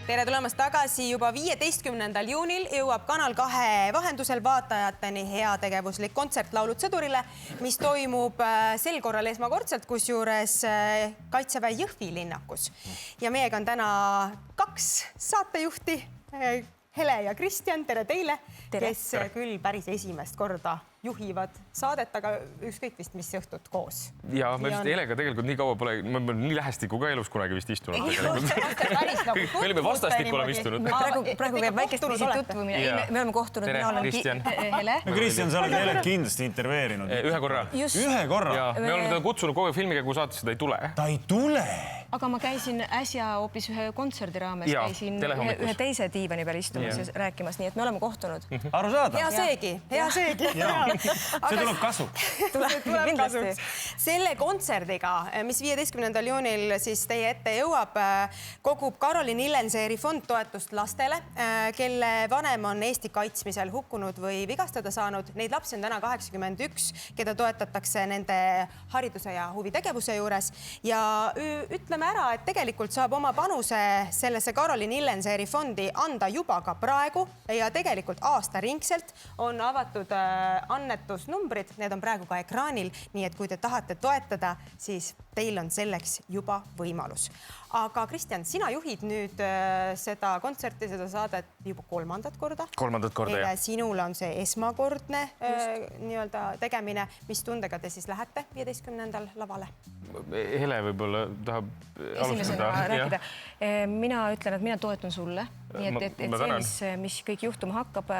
Tere tulemast tagasi. Juba 15. juunil jõuab Kanal 2 vahendusel vaatajateni heategevuslik kontsert Laulud sõdurile, mis toimub sel korral esmakordselt, kusjuures Kaitseväe Jõhvi linnakus. Ja meiega on täna 2 saatejuhti, Hele ja Kristjan, tere teile, kes küll päris esimest korda juhivad saadet, aga ükskõik vist mis õhtut koos. Ja me vist Helega tegelikult nii kaua pole, me nii lähestikku ka elus kunagi vist istunud. Me olime vastastikku oleme istunud. Praegu käib väikest viisi tutvumine. Me oleme kohtunud, mina olen Hele. Kristjan, sa oled Helet kindlasti interveerinud. Ühe korra. Ühe korra? Me oleme teda kutsunud kogu filmikäigu saatesse, ta ei tule. Ta ei tule? Aga ma käisin äsja hoopis ühe kontserdi raames, käisin ühe teise diivani peal istumas ja rääkimas, nii et me oleme kohtunud. Aru saada? Hea seegi. See tuleb kasuks. Tuleb kasuks. Selle kontserdiga, mis 15. juunil siis teie ette jõuab, kogub Karolin Illenseeri fond toetust lastele, kelle vanem on Eesti kaitsmisel hukkunud või vigastada saanud. Neid lapsi on täna 81, keda toetatakse nende hariduse ja huvitegevuse juures. Ja ütleme ära, et tegelikult saab oma panuse sellesse Karolin Illenseeri fondi anda juba ka praegu ja tegelikult aastaringselt on avatud annetusnumbrid, need on praegu ka ekraanil, nii et kui te tahate toetada, siis teil on selleks juba võimalus. Aga Kristjan, sina juhid nüüd seda kontserti, seda saadet juba 3. korda. 3. korda, jah. Sinule on see esmakordne nii-öelda tegemine. Mis tundega te siis lähete 15. lavale? Hele võib-olla tahab esimesena rääkida. Mina ütlen, et mina toetun sulle. Nii et see, mis kõik juhtuma hakkab,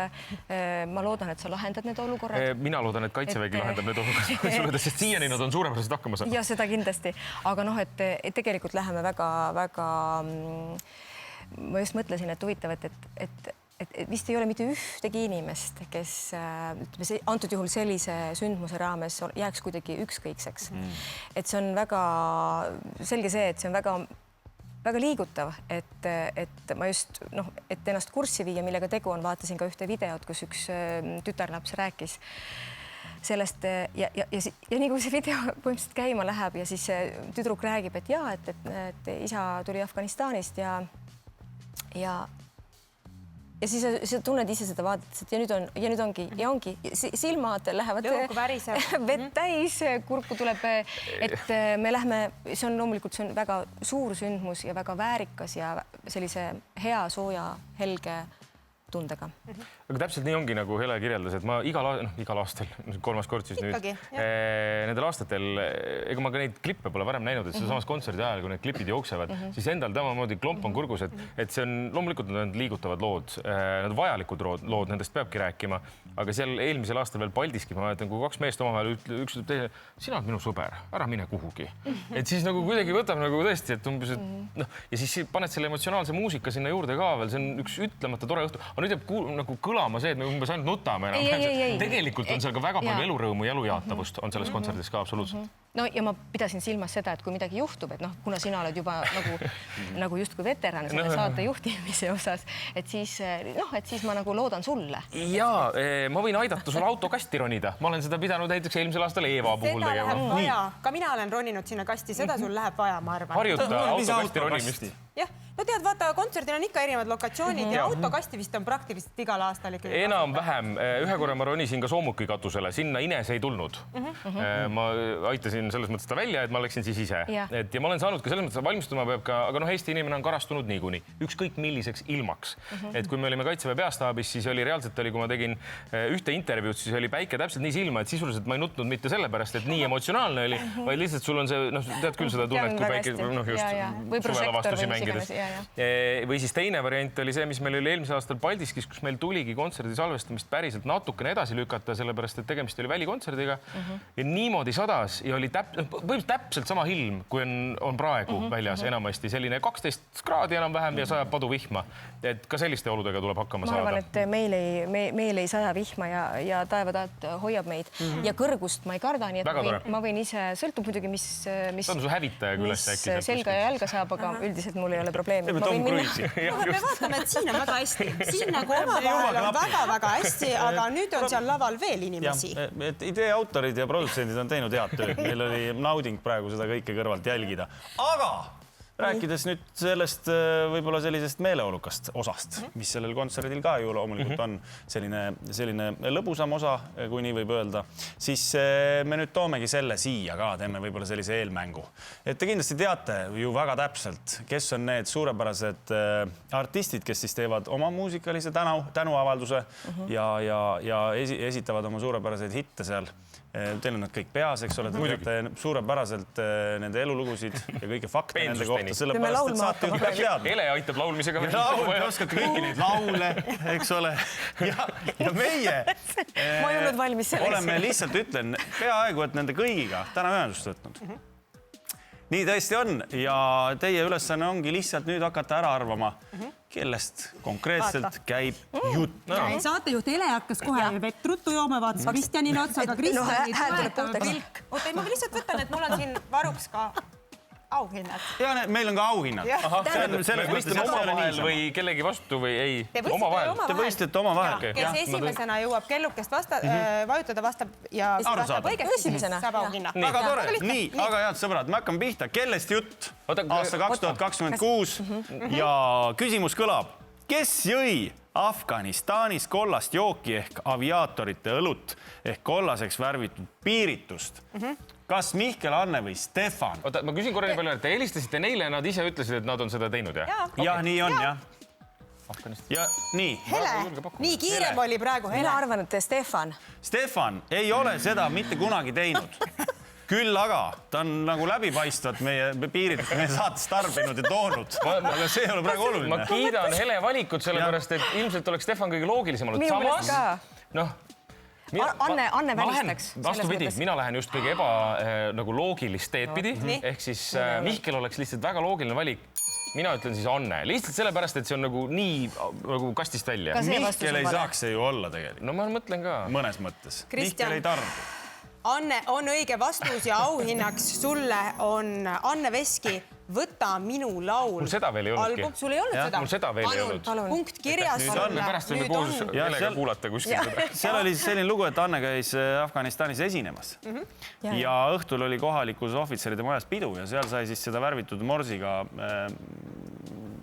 ma loodan, et sa lahendad need olukorrad. Mina loodan, et Kaitsevägi lahendab need olukorrad, sest siiani nad on suurepäraselt hakkama saanud. Ja seda kindlasti. Aga et tegelikult läheme väga, ma just mõtlesin, et huvitav, et vist ei ole mitte ühtegi inimest, kes antud juhul sellise sündmuse raames jääks kuidagi ükskõikseks. Et see on väga selge see, et see on väga liigutav, et ma just, et ennast kurssi viia, millega tegu on, vaatasin ka ühte videot, kus üks tütarlaps rääkis sellest ja nii kui see video põhimõtteliselt käima läheb ja siis tüdruk räägib, et jaa, et isa tuli Afganistanist ja siis sa tunned ise seda vaadet, ja nüüd ongi, silmad lähevad vett täis, kurku tuleb, et me lähme, see on loomulikult, see on väga suur sündmus ja väga väärikas ja sellise hea, sooja, helge tundega. Aga täpselt nii ongi, nagu Hele kirjeldas, et ma igal aastal, 3. kord siis nüüd, nendel aastatel, ega ma ka neid klippe pole varem näinud, et see samas kontserdi ajal, kui need klipid jooksevad, siis endal tamamoodi klomp on kurgus, et see on loomulikult need liigutavad lood, need vajalikud lood, nendest peabki rääkima, aga seal eelmisel aastal veel Paldiski, ma mäletan, kui 2 meest omavahel üks ütleb teile, sina oled minu sõber, ära mine kuhugi. Et siis nagu kuidagi võtab nagu tõesti, et umbes, ja siis paned selle emotsionaalse muusika sinna juurde ka veel, see on üks ütlemata tore õhtu. Aga nüüd jääb nagu kõlama see, et me umbes ainult nutame. Tegelikult on seal ka väga palju elurõõmu ja elujaatavust on selles kontserdis ka absoluutselt. No ja ma pidasin silmas seda, et kui midagi juhtub, et kuna sina oled juba nagu justkui veteran selle saate juhtimise osas, et siis ma nagu loodan sulle. Jaa, ma võin aidata sul autokasti ronida. Ma olen seda pidanud näiteks eelmisel aastal Eeva puhul tegema. Seda läheb vaja. Ka mina olen roninud sinna kasti, seda sul läheb vaja, ma arvan. Harjuta autokasti ronimist. Jah, no tead, vaata, kontserdil on ikka erinevad lokatsioonid ja autokasti vist on praktiliselt igal aastal ikkagi. Enam-vähem. Ühe korra ma ronisin ka Soomuki katusele, sinna Ines ei tulnud. Ma aitasin selles mõttes ta välja, et ma läksin siis ise. Ja ma olen saanud ka selles mõttes, valmistuma peab ka, aga Eesti inimene on karastunud niikuni. Ükskõik milliseks ilmaks. Et kui me olime Kaitseväe peastaabis, siis oli reaalselt, kui ma tegin ühte intervjuud, siis oli päike täpselt nii silma, et sisuliselt ma ei nutnud mitte sellepärast, et nii emotsionaalne oli, vaid lihtsalt sul on see, tead küll seda tunnet, kui päike suvelavastusi mängides. Või siis teine variant oli see, mis meil oli eelmise aastal Paldiskis, kus meil tuligi kontserdi salvestamist päriselt natukene edasi lükata, sellepärast et tegemist oli välikontserdiga ja niimoodi sadas ja oli täpselt sama ilm, kui on praegu väljas enamasti selline 12 kraadi enam-vähem ja sajab padu vihma. Et ka selliste oludega tuleb hakkama saada. Ma arvan, et meil ei saja vihma ja taevataat hoiab meid ja kõrgust ma ei karda, nii et ma võin ise, sõltub muidugi, mis selga ja jälga saab, aga üldiselt mul ei ole probleemi. Me vaatame, et siin on väga hästi. Siin nagu omavahel on väga-väga hästi, aga nüüd on seal laval veel inimesi. Idee autorid ja produtsendid on teinud head tööd. Meil oli nauding praegu seda kõike kõrvalt jälgida. Aga rääkides nüüd sellest võib-olla sellisest meeleolukast osast, mis sellel kontserdil ka ju loomulikult on selline lõbusam osa, kui nii võib öelda, siis me nüüd toomegi selle siia ka, teeme võib-olla sellise eelmängu. Et te kindlasti teate ju väga täpselt, kes on need suurepärased artistid, kes siis teevad oma muusikalise tänuavalduse ja esitavad oma suurepäraseid hitte seal. Teil on nad kõik peas, eks ole, te teate suurepäraselt nende elulugusid ja kõike fakte nende kohta, sellepärast, et saate ju peab teadma. Hele aitab laulmisega. Te oskate kõiki neid laule, eks ole. Ja meie Ma ei olnud valmis selleks. oleme lihtsalt, ütlen, peaaegu, et nende kõigiga täna ühendust võtnud. Nii tõesti on ja teie ülesanne ongi lihtsalt nüüd hakata ära arvama, kellest konkreetselt käib jutt. Saatejuht Hele hakkas kohe vett ruttu jooma, vaatas Kristjanile otsa, aga Kristjanit puhtaks. Oota, ma lihtsalt võtan, et mul on siin varuks ka auhinnad. Ja meil on ka auhinnad. Me võistleme omavahel või kellegi vastu või ei? Omavahel. Te võistlete omavahel. Kes esimesena jõuab kellukest vajutada, vastab ja vastab õigesti, saab auhinna. Väga tore. Nii, aga head sõbrad, me hakkame pihta. Kellest jutt? Aasta 2026 ja küsimus kõlab. Kes jõi Afganistanis kollast jooki ehk aviaatorite õlut ehk kollaseks värvitud piiritust? Kas Mihkel, Anne või Stefan? Oota, ma küsin korra nii palju, et te helistasite neile ja nad ise ütlesid, et nad on seda teinud, jah? Jah, nii on, jah. Ja nii. Hele, nii kiirem oli praegu Hele. Mina arvan, et Stefan. Stefan ei ole seda mitte kunagi teinud. Küll aga ta on nagu läbipaistvat meie piiritust meie saates tarbinud ja toonud. Aga see ei ole praegu oluline. Ma kiidan Hele valikut sellepärast, et ilmselt oleks Stefan kõige loogilisem olnud. Minu meelest ka. Noh, Anne välistaks. Vastupidi, mina lähen just kõige nagu loogilist teed pidi. Ehk siis Mihkel oleks lihtsalt väga loogiline valik. Mina ütlen siis Anne. Lihtsalt sellepärast, et see on nagu nii nagu kastist välja. Mihkel ei saaks see ju olla tegelikult. No ma mõtlen ka. Mõnes mõttes. Mihkel ei tarbi. Anne on õige vastus ja auhinnaks sulle on Anne Veski Võta minu laul. Mul seda veel ei olnudki. Sul ei olnud seda? Mul seda veel ei olnud. Punkt kirjas. Pärast võime koos Helega kuulata kuskil seda. Seal oli selline lugu, et Anne käis Afganistanis esinemas ja õhtul oli kohalikus ohvitseride majas pidu ja seal sai siis seda värvitud morsiga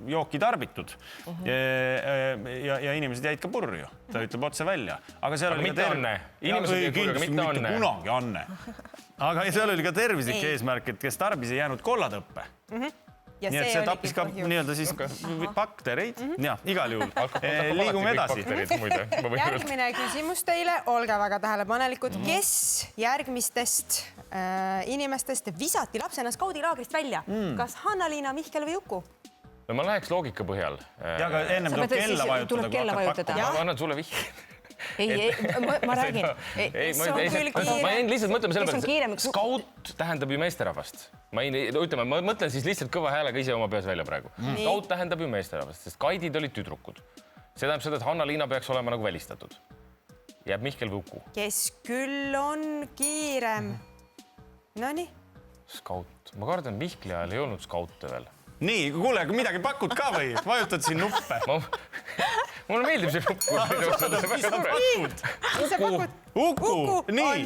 jooki tarbitud ja inimesed jäid ka purju. Ta ütleb otse välja. Aga seal oli mitte Anne. Inimesed jäid purju, aga mitte Anne. Kunagi Anne. Aga seal oli ka tervislik eesmärk, et kes tarbis ei jäänud kollatõppe. Nii et see tappis ka nii-öelda siis baktereid. Ja, igal juhul. Liigume edasi. Järgmine küsimus teile. Olge väga tähelepanelikud. Kes järgmistest inimestest visati lapsena skaudilaagrist välja? Kas Hanna-Liina, Mihkel või Uku? No ma läheks loogika põhjal. Ja aga ennem tuleb kella vajutada. Ma annan sulle vihje. Ei, ma räägin. Ma jäin lihtsalt mõtlema selle peale, skaut tähendab ju meesterahvast. Ma mõtlen siis lihtsalt kõva häälega ise oma peas välja praegu. Skaut tähendab ju meesterahvast, sest kaidid olid tüdrukud. See tähendab seda, et Hanna-Liina peaks olema nagu välistatud. Jääb Mihkel või Uku. Kes küll on kiirem? Nonii. Skaut. Ma kardan, Mihkli ajal ei olnud skaute veel. Nii, kuule, midagi pakud ka või? Vajutad siin nuppe. Mulle meeldib see nupp. Uku, nii.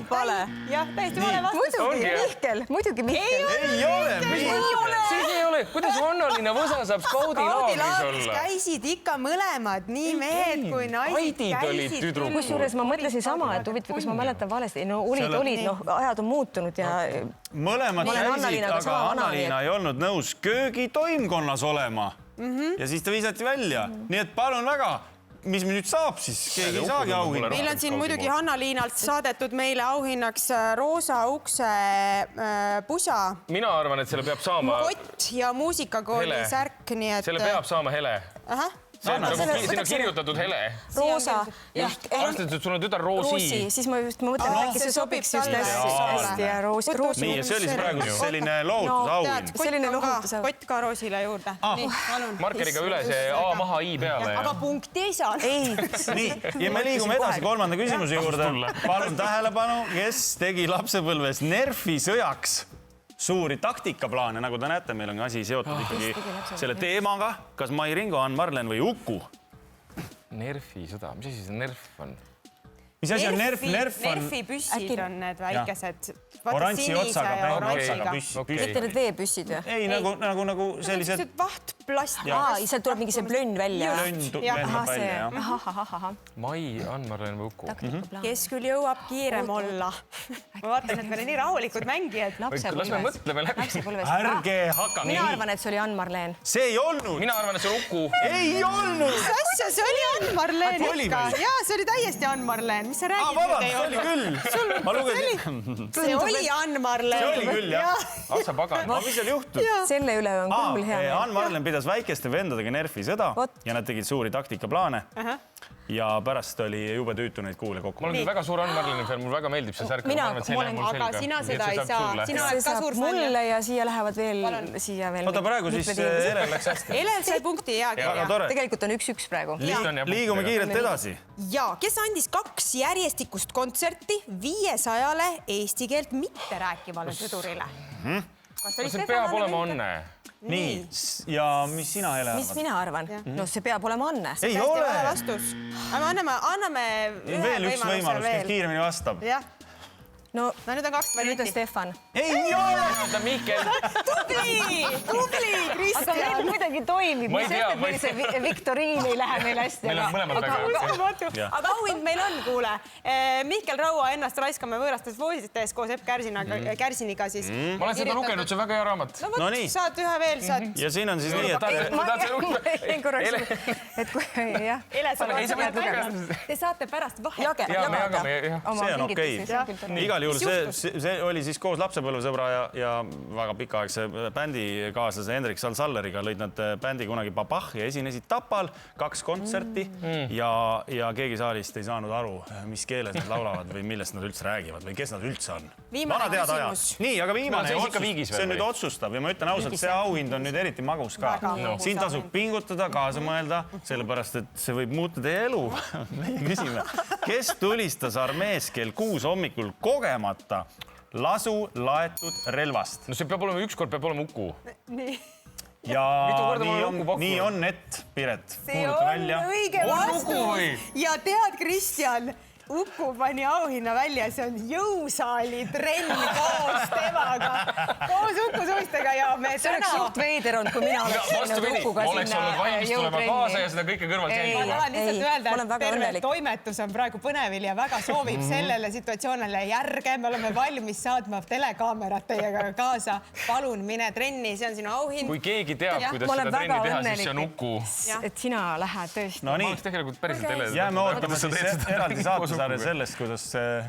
Jah, täiesti vale vastus. Muidugi Mihkel. Ei ole. Siis ei ole. Kuidas Hanna-Liina Võsa saab skaudilaagris olla? Käisid ikka mõlemad, nii mehed kui naised käisid. Kusjuures ma mõtlesin sama, et huvitav, kas ma mäletan valesti. No olid, ajad on muutunud ja... Mõlemad käisid, aga Hanna-Liina ei olnud nõus köögitoimkonnas olema. Ja siis ta viisati välja. Nii et palun väga, mis me nüüd saab siis? Keegi ei saagi auhinna. Meil on siin muidugi Hanna-Liinalt saadetud meile auhinnaks roosa ukse pusa. Mina arvan, et selle peab saama... Kott ja muusikakooli särk, nii et... Selle peab saama Hele. Siin on kirjutatud Hele. Roosa. Arvestades, et sul on tütar Roosi. Siis ma just mõtlen, et äkki see sobiks just hästi ja Roosi. Nii, ja see oli praegu selline lohutusauhin. Selline lohutusauhin. Kott ka Roosile juurde. Markeriga üle see A maha I peale. Aga punkti ei saa. Nii, ja me liigume edasi kolmanda küsimuse juurde. Palun tähelepanu, kes tegi lapsepõlves Nerfi sõjaks suuri taktikaplaane, nagu te näete, meil on asi seotud ikkagi selle teemaga. Kas Mai Ringo, Ann Marlen või Uku? Nerfi sõda, mis asi see Nerf on? mis asi on nerf? Nerfi püssid on need väikesed. Oranži otsaga, pehme otsaga püssid. Mitte need veepüssid ju? Ei, nagu sellised... Vahtplast. Sealt tuleb mingi see plönn välja. Lendab välja, jah. Mai, Ann-Marleen või Uku. Kes küll jõuab kiirem olla? Ma vaatan, et meil on nii rahulikud mängijad. Las me mõtleme läbi. Ärge hakka nii. Mina arvan, et see oli Ann-Marleen. See ei olnud. Mina arvan, et see on Uku. Ei olnud. Mis asja, see oli Ann-Marleen ikka. Jaa, see oli täiesti Ann-Marleen. Mis sa räägid? Vabandust, see oli küll. Ma lugesin. See oli Ann-Marleen. See oli küll, jah. Atsa pagan. Mis seal juhtus? Selle üle on küll hea. Ann-Marleen pidas väikeste vendadega Nerfi sõda ja nad tegid suuri taktikaplaane. Ja pärast oli jube tüütu neid kuule kokku. Ma olen väga suur Ann-Marleeni fänn, mul väga meeldib see särk. Aga sina seda ei saa. Sina oled ka suur fänn. Mulle ja siia lähevad veel. Oota, praegu siis Elel läks hästi. Elel sai punkti hea kirja. Tegelikult on 1-1 praegu. Liigume kiirelt edasi. Ja, kes andis 2 järjestikust kontserti 500-le eesti keelt mitte rääkivale sõdurile? See peab olema Anne. Nii, ja mis sina, Hele, arvad? Mis mina arvan? No see peab olema Anne. Ei ole! Vastus. Anname veel üks võimalus, kes kiiremini vastab. Jah. No nüüd on 2 varianti. Nüüd on Stefan. Ei ole! Mihkel. Tubli, Kristjan. Aga meil kuidagi toimib. Ma ei tea. Meil see viktoriin ei lähe meil hästi. Meil on mõlemad väga. Aga auhind meil on, kuule. Mihkel Raua Ennast raiskame võõrastes voosites koos Epp Kärsiniga siis. Ma olen seda lugenud, see on väga hea raamat. No võt, saad ühe veel, saad. Ja siin on siis nii, et... Te saate pärast vahet. See on okei. Igal juhul see oli siis koos lapsepõlvesõbra ja väga pikaaegse bändikaaslase Hendrik Salleriga lõid nad bändi kunagi Babah ja esinesid Tapal 2 kontserti ja keegi saalist ei saanud aru, mis keeles nad laulavad või millest nad üldse räägivad või kes nad üldse on. Vana teada aja. Nii, aga viimane otsus, see nüüd otsustab ja ma ütlen ausalt, see auhind on nüüd eriti magus ka. Siin tasub pingutada, kaasa mõelda, sellepärast, et see võib muuta teie elu. Meie küsime, kes tulistas armees kell 6 hommikul kogemata lasu laetud relvast? No see peab olema ükskord, peab olema Uku. Ja nii on, et Piret. See on õige vastus. Ja tead, Kristjan, Uku pani auhinna välja, see on jõusaali trenn koos temaga, koos Uku suustega ja me see oleks suht veider olnud, kui mina oleks teinud Ukuga sinna oleks olnud valmis tulema kaasa ja seda kõike kõrvalt jälgima. Ma tahan lihtsalt öelda, et terve toimetus on praegu põnevil ja väga soovib sellele situatsioonile järge. Me oleme valmis saatma telekaamerat teiega kaasa. Palun mine trenni, see on sinu auhind. Kui keegi teab, kuidas seda trenni teha, siis see on Uku. Et sina lähed tõesti. No nii, jääme ootama siis eraldi saates sellest, kuidas see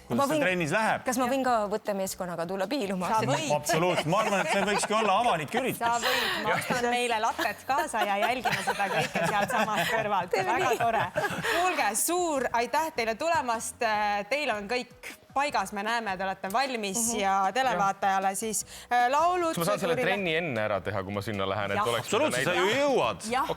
trennis läheb. Kas ma võin ka võttemeeskonnaga tulla piiluma? Absoluutselt. Ma arvan, et see võikski olla avanik üritus. Sa võid. Ma ostan meile latet kaasa ja jälgime seda kõike sealt samast kõrvalt. Väga tore. Kuulge, suur aitäh teile tulemast. Teil on kõik paigas, me näeme, te olete valmis ja televaatajale siis laulud. Kas ma saan selle trenni enne ära teha, kui ma sinna lähen? Absoluutselt, sa ju jõuad. Jah,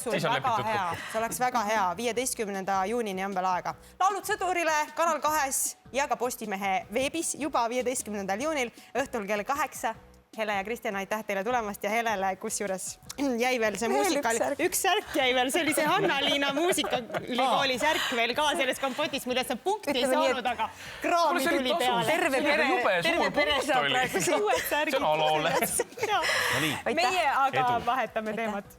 see oleks väga hea. 15. juunini on veel aega. Laulud sõdurile Kanal 2 ja ka Postimehe veebis juba 15. juunil õhtul kell 8. Hele ja Kristjan, aitäh teile tulemast ja Helele, kusjuures jäi veel see muusikal. Üks särk jäi veel, see oli see Hanna-Liina muusikaalikooli särk veel ka selles kompotis, millest sa punkti ei saanud, aga kraami tuli peale. Terve pere saab praegu. See on Aloole. Meie aga vahetame teemat.